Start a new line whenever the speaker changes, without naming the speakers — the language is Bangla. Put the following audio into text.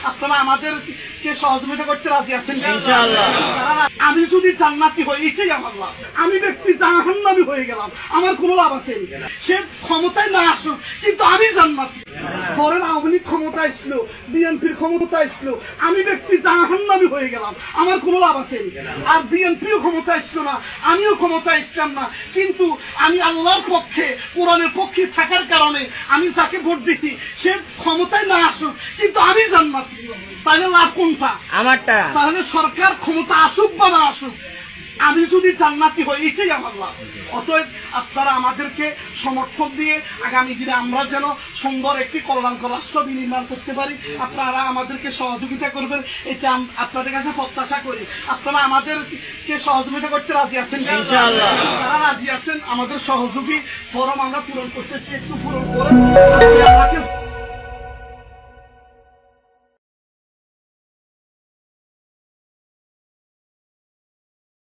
আপনারা আমাদেরকে সহযোগিতা করতে রাজি আছেন ইনশাআল্লাহ। আমি যদি জান্নাতি হই এটাই আমার লাভ। আমি ব্যক্তি জাহান্নামী হয়ে গেলাম, আমার কোনো লাভ আছে? সে ক্ষমতায় না আসুক, কিন্তু আমি জান্নাতি। ধরেন আওয়ামী লীগ ক্ষমতা আসলো, বিএনপির ক্ষমতা আসলো, আমি ব্যক্তি জাহান্নামী হয়ে গেলাম, আমার কোনো লাভ আছে? আর বিএনপিও ক্ষমতা আসলো না, আমিও ক্ষমতা আসলাম না, কিন্তু আমি আল্লাহর পক্ষে, কোরআনের পক্ষে থাকার কারণে আমি যাকে ভোট দিছি সে ক্ষমতায় না আসুক, কিন্তু আমি জান্নাতি। তাহলে লাভ কোনটা? আমারটা। তাহলে সরকার ক্ষমতা আসুক বা না আসুক, আমি যদি জান্নাতি হই এটাই আমার লাভ। অতএব আপনারা আমাদেরকে সমর্থন দিয়ে আগামী দিনে আমরা যেন সুন্দর একটি কল্যাণকর রাষ্ট্র বিনির্মাণ করতে পারি, আপনারা আমাদেরকে সহযোগিতা করবেন, এটা আপনাদের কাছে প্রত্যাশা করি। আপনারা আমাদেরকে সহযোগিতা করতে রাজি আছেন ইনশাআল্লাহ? যারা রাজি আছেন আমাদের সহযোগী ফরম আমরা পূরণ করতেছি, একটু পূরণ করে